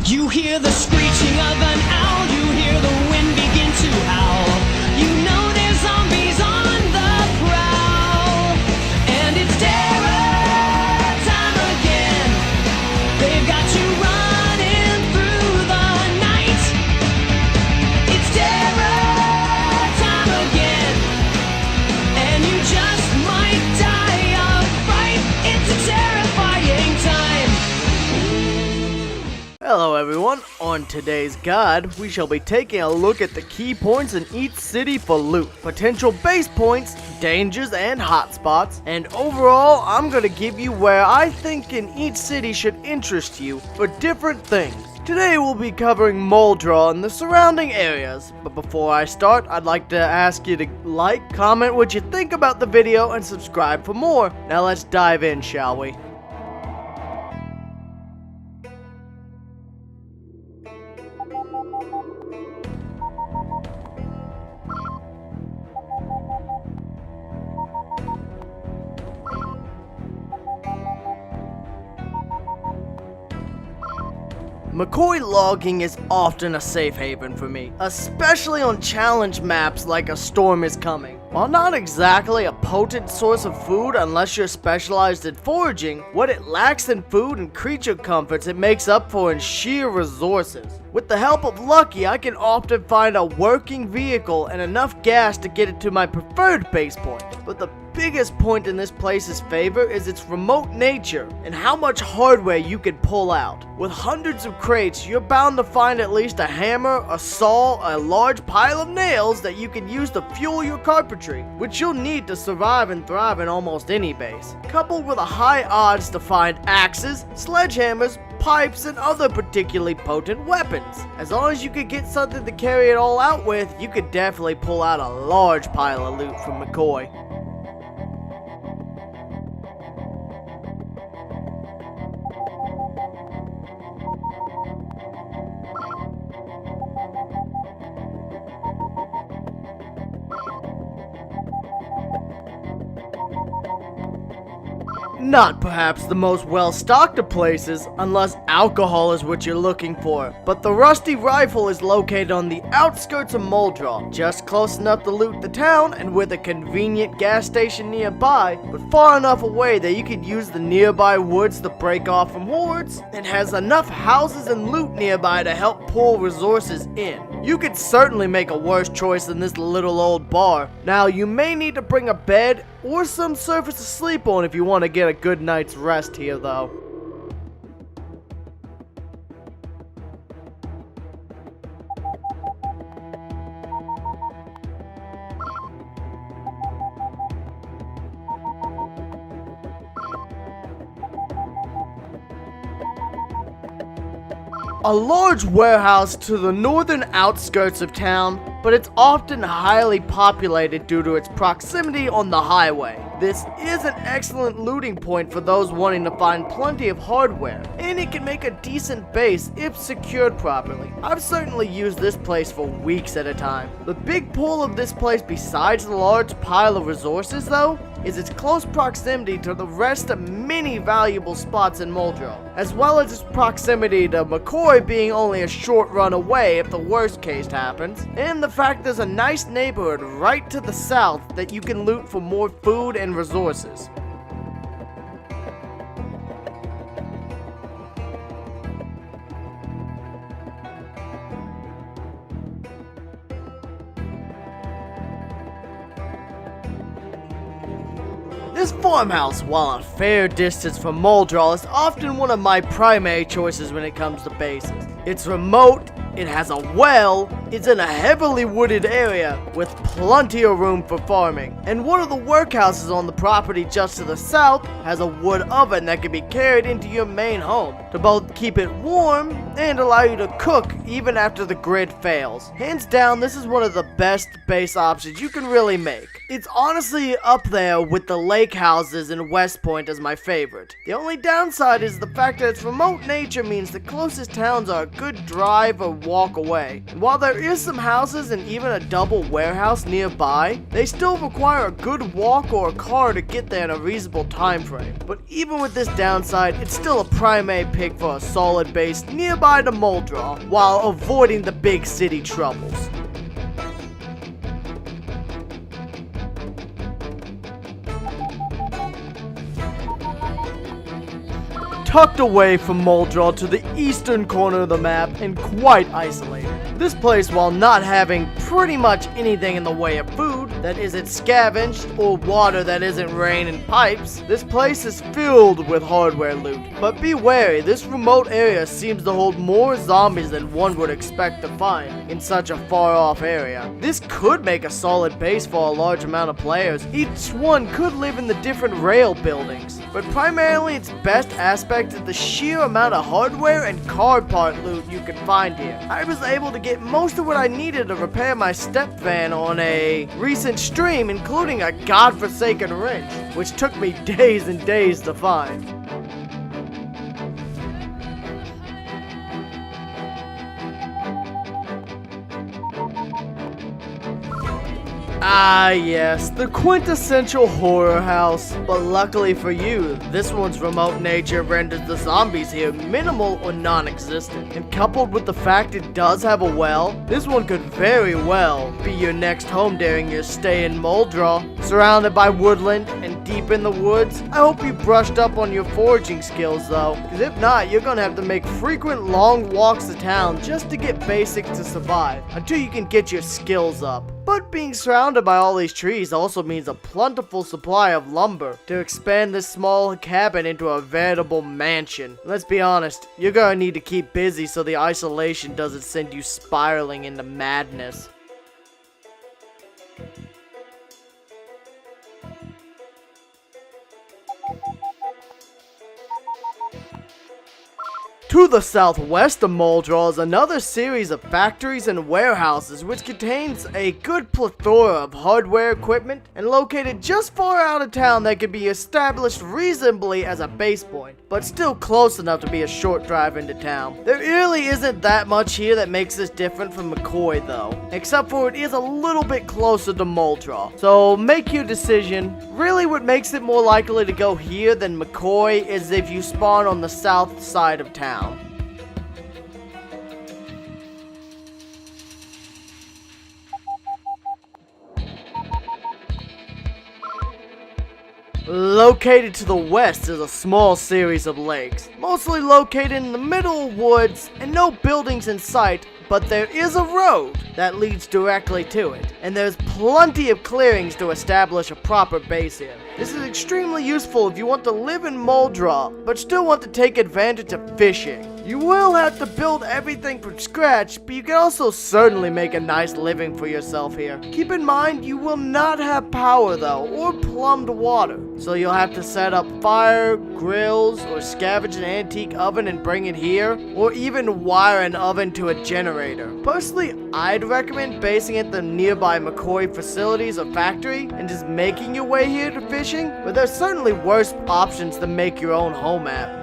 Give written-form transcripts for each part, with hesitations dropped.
You hear the screeching of an owl, you hear the wind begin to howl. You know there's zombies on the prowl, and it's terror time again. They've got you running through the night. It's terror time again, and you just might die of fright. It's a terrifying time. Hello everyone, on today's guide, we shall be taking a look at the key points in each city for loot, potential base points, dangers and hotspots, and overall, I'm gonna give you where I think in each city should interest you for different things. Today we'll be covering Muldraugh and the surrounding areas, but before I start, I'd like to ask you to like, comment what you think about the video, and subscribe for more. Now let's dive in, shall we? MCCOY logging is often a safe haven for me, especially on challenge maps like a storm is coming. While not exactly a potent source of food unless you're specialized in foraging, what it lacks in food and creature comforts it makes up for in sheer resources. With the help of Lucky, I can often find a working vehicle and enough gas to get it to my preferred base point. But the biggest point in this place's favor is its remote nature and how much hardware you can pull out. With hundreds of crates, you're bound to find at least a hammer, a saw, a large pile of nails that you can use to fuel your carpentry, which you'll need to survive and thrive in almost any base. Coupled with a high odds to find axes, sledgehammers, pipes, and other particularly potent weapons. As long as you could get something to carry it all out with, you could definitely pull out a large pile of loot from MCCOY. Not perhaps the most well-stocked of places, unless alcohol is what you're looking for, but the Rusty Rifle is located on the outskirts of Muldraugh, just close enough to loot the town and with a convenient gas station nearby, but far enough away that you could use the nearby woods to break off from hordes, and has enough houses and loot nearby to help pull resources in. You could certainly make a worse choice than this little old bar. Now, you may need to bring a bed or some surface to sleep on if you want to get a good night's rest here, though. A large warehouse to the northern outskirts of town, but it's often highly populated due to its proximity on the highway. This is an excellent looting point for those wanting to find plenty of hardware, and it can make a decent base if secured properly. I've certainly used this place for weeks at a time. The big pull of this place, besides the large pile of resources though, is its close proximity to the rest of many valuable spots in Muldraugh, as well as its proximity to MCCOY being only a short run away if the worst case happens, and the fact there's a nice neighborhood right to the south that you can loot for more food and resources. This farmhouse, while a fair distance from Muldraugh, is often one of my primary choices when it comes to bases. It's remote, it has a well, it's in a heavily wooded area with plenty of room for farming, and one of the workhouses on the property just to the south has a wood oven that can be carried into your main home to both keep it warm and allow you to cook even after the grid fails. Hands down, this is one of the best base options you can really make. It's honestly up there with the lake lake houses in West Point as my favorite. The only downside is the fact that its remote nature means the closest towns are a good drive or walk away. And while there is some houses and even a double warehouse nearby, they still require a good walk or a car to get there in a reasonable time frame. But even with this downside, it's still a primary pick for a solid base nearby to Muldraugh, while avoiding the big city troubles. Tucked away from Muldraugh to the eastern corner of the map and quite isolated. This place, while not having pretty much anything in the way of food that isn't scavenged or water that isn't rain in pipes, this place is filled with hardware loot. But be wary, this remote area seems to hold more zombies than one would expect to find in such a far off area. This could make a solid base for a large amount of players. Each one could live in the different rail buildings, but primarily its best aspect is the sheer amount of hardware and car part loot you can find here. I was able to get most of what I needed to repair my step van on a recent stream, including a godforsaken wrench, which took me days and days to find. Ah yes, the quintessential horror house. But luckily for you, this one's remote nature renders the zombies here minimal or non-existent. And coupled with the fact it does have a well, this one could very well be your next home during your stay in Muldraugh. Surrounded by woodland and deep in the woods, I hope you brushed up on your foraging skills though, because if not, you're gonna have to make frequent long walks to town just to get basics to survive, until you can get your skills up. But being surrounded by all these trees also means a plentiful supply of lumber to expand this small cabin into a veritable mansion. Let's be honest, you're gonna need to keep busy so the isolation doesn't send you spiraling into madness. To the southwest of Muldraugh is another series of factories and warehouses which contains a good plethora of hardware equipment and located just far out of town that could be established reasonably as a base point, but still close enough to be a short drive into town. There really isn't that much here that makes this different from MCCOY though, except for it is a little bit closer to Muldraugh. So make your decision. Really what makes it more likely to go here than MCCOY is if you spawn on the south side of town. Located to the west is a small series of lakes, mostly located in the middle of woods and no buildings in sight, but there is a road that leads directly to it, and there's plenty of clearings to establish a proper base here. This is extremely useful if you want to live in Muldraugh, but still want to take advantage of fishing. You will have to build everything from scratch, but you can also certainly make a nice living for yourself here. Keep in mind, you will not have power though, or plumbed water, so you'll have to set up fire, grills, or scavenge an antique oven and bring it here, or even wire an oven to a generator. Personally, I'd recommend basing at the nearby MCCOY facilities or factory and just making your way here to fishing, but there's certainly worse options to make your own home at.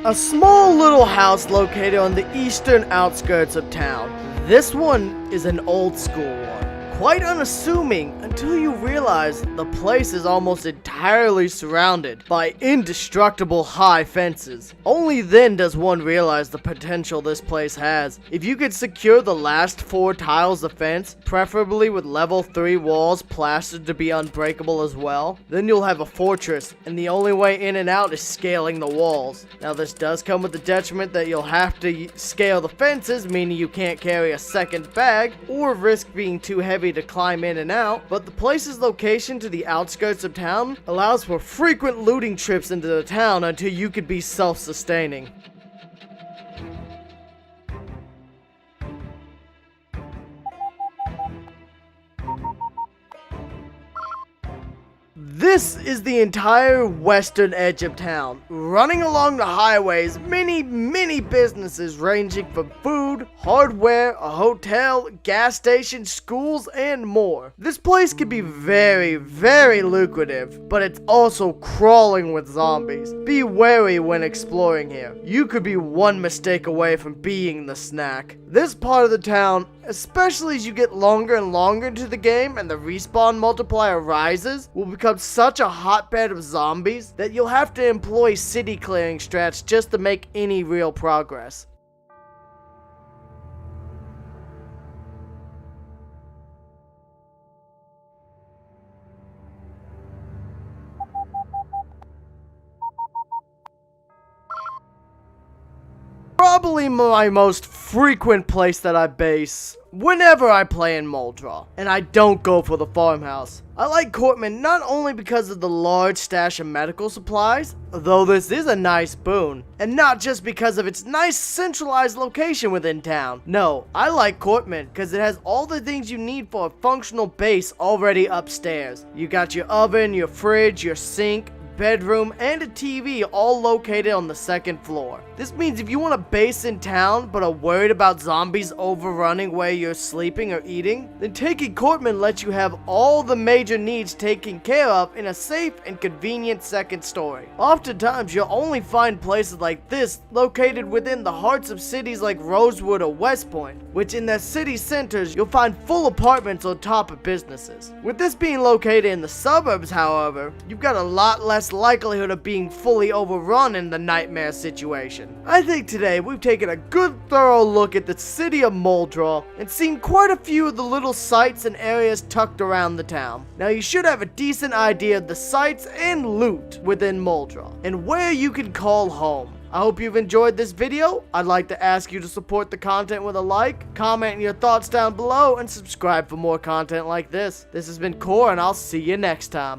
A small little house located on the eastern outskirts of town. This one is an old school one. Quite unassuming until you realize the place is almost entirely surrounded by indestructible high fences. Only then does one realize the potential this place has. If you could secure the last 4 tiles of fence, preferably with level 3 walls plastered to be unbreakable as well, then you'll have a fortress, and the only way in and out is scaling the walls. Now this does come with the detriment that you'll have to scale the fences, meaning you can't carry a second bag, or risk being too heavy to climb in and out, but the place's location to the outskirts of town allows for frequent looting trips into the town until you could be self-sustaining. This is the entire western edge of town. Running along the highways, many businesses ranging from food, hardware, a hotel, gas stations, schools, and more. This place can be very lucrative, but it's also crawling with zombies. Be wary when exploring here. You could be one mistake away from being the snack. This part of the town, especially as you get longer and longer into the game and the respawn multiplier rises, will become such a hotbed of zombies that you'll have to employ city clearing strats just to make any real progress. Probably my most frequent place that I base whenever I play in Muldraugh, and I don't go for the farmhouse. I like CORTMAN not only because of the large stash of medical supplies, though this is a nice boon, and not just because of its nice centralized location within town. No, I like CORTMAN because it has all the things you need for a functional base already upstairs. You got your oven, your fridge, your sink, bedroom, and a TV all located on the second floor. This means if you want a base in town but are worried about zombies overrunning where you're sleeping or eating, then taking CORTMAN lets you have all the major needs taken care of in a safe and convenient second story. Oftentimes you'll only find places like this located within the hearts of cities like Rosewood or West Point, which in their city centers you'll find full apartments on top of businesses. With this being located in the suburbs, however, you've got a lot less likelihood of being fully overrun in the nightmare situation. I think today we've taken a good thorough look at the city of Muldraugh and seen quite a few of the little sites and areas tucked around the town. Now you should have a decent idea of the sites and loot within Muldraugh and where you can call home. I hope you've enjoyed this video. I'd like to ask you to support the content with a like, comment your thoughts down below, and subscribe for more content like this. This has been Core, and I'll see you next time.